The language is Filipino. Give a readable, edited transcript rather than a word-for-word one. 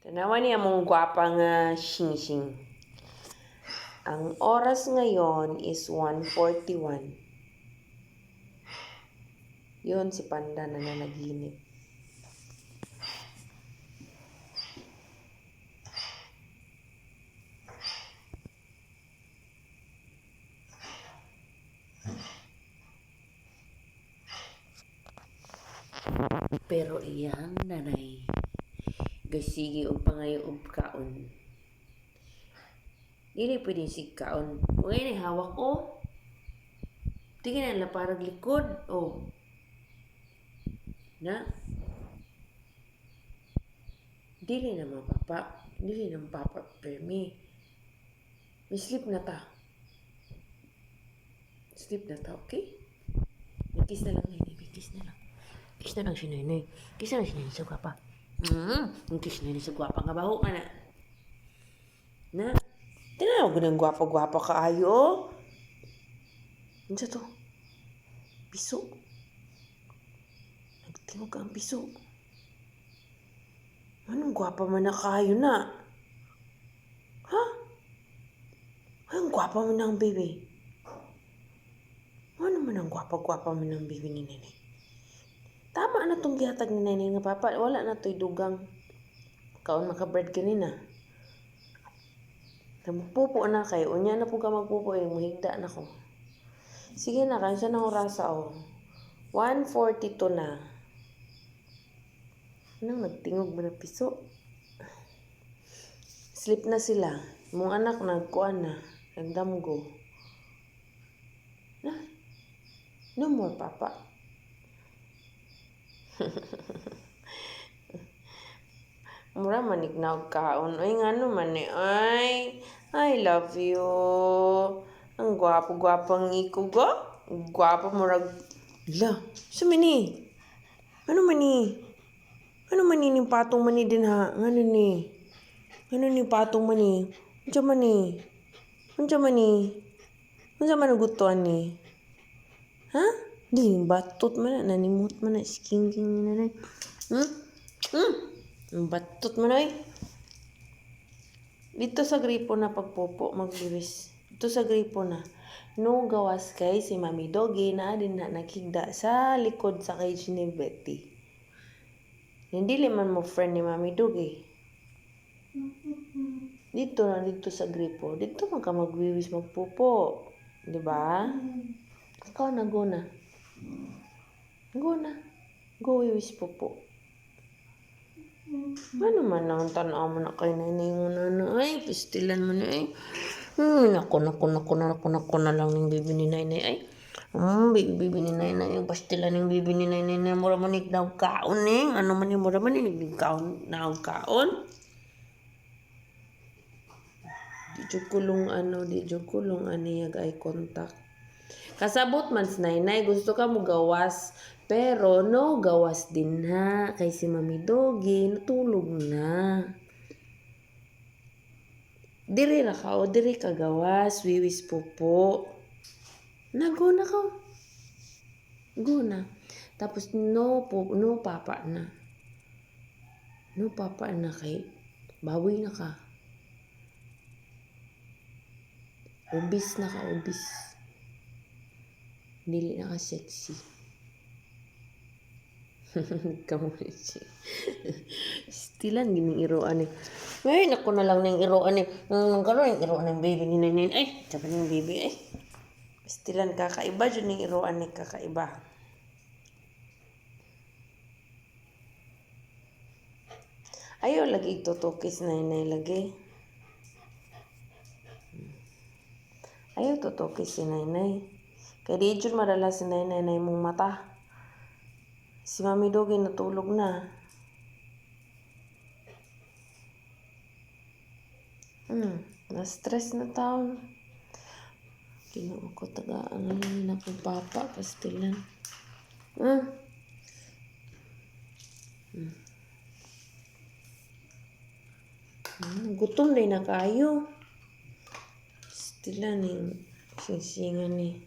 Tanawa niya mong gwapang sing-sing. Ang oras ngayon is 1:41. Yun si Panda na nanaginip. Pero iyang nanay gasigi og pangayo og kaon. Dili pwedeng sig kaon. Huwag ni hawak o. Tingin na parang likod o. Na? Dili na mapapa. Dili na mapapa. Permi. May sleep na ta. Sleep na ta, okay? Kiss na lang, Nenay. Kiss na lang. Kiss na lang si Nenay. Kiss na lang si Nenay sa gwapa. Kiss na Nenay sa gwapa. Nga baho ka na. Na? Tinawag ko ng gwapa-gwapa kaayo. Ano sa to? Piso. Nagtingog ka ang piso. Anong gwapa man na kaayo na? Ha? Anong gwapa man na ang baby? Ano man ang gwapa-gwapa man ang baby ni Nenay? Tama na itong gihatag ni Nenay nga papa. Wala na ito'y dugang. Kaon maka-bread kanina. Magpupo na kayo. Unya na po ka magpupo. Muhigda na ko. Sige na. Kaya siya ng orasa o. 1:42 na. Anong nagtingog ba na piso? Sleep na sila. Mong anak nagkuan na. Nagdamgo. Na? No more, papa. Mura manig na og kaon. Ay, nga naman eh. Ay, I love you. Ang gwapo-gwapang iko go. Gwapo murag. La, sa mani? Ano mani? Ano mani ni patong mani din ha? Ano ni? Ano ni patong mani? Unsa mani? Unsa mani? Unsa man nagutuan ni? Ha? Di, batot man na. Nanimot man na. Sking-king na na. Batot man ay. Dito sa gripo na pagpopo, magbibis. Dito sa gripo na. No gawas kay si Mami Doggy na din na nakigda sa likod sa cage ni Betty. Hindi liman mo friend ni Mami Doggy. Dito na, dito sa gripo. Dito man ka magbibis magpopo. Diba? Ikaw na, go na. Go na. Go wiwis popo. Ano man ang tanaw mo na kay Nenay mo na ay, pistilan mo na ay. Naku na lang ng bibi ni Nenay ay. Bibi ni Nenay, yung pastilan ng bibi ni Nenay na mura manig na og kaon eh. Ano man yung mura manig kaon na og kaon. Di jud kulong aniyag eye contact. Kasabot man si Nenay, gusto ka mo gawas. Pero no gawas din ha. Kay si Mami Doggy, natulog na. Diri ra ka o diri ka gawas. Wiwis popo. Go na ka. Go na. Tapos no papa na. No papa na kay bawi na ka. Ubis na ka, ubis. Dili na ka sexy. Kamu siya. Stilan gining iroan eh. Ay, naku na lang ng iroan eh. Karoon yung iroan ng baby ni Nenay. Ay, sabi ng baby eh. Stilan kakaiba dyan ng iroan ni kakaiba. Ayaw lagi tutukis na Nenay lagi. Ayaw tutukis si Nenay. Kaya di dyan madala si Nenay mong mata. Si Mami Doggy natulog na. Na-stress na taon. Ginoo ko tagaan na akong papa, pastilan. Gutom din na kayo. Pastilan yung singsingan eh.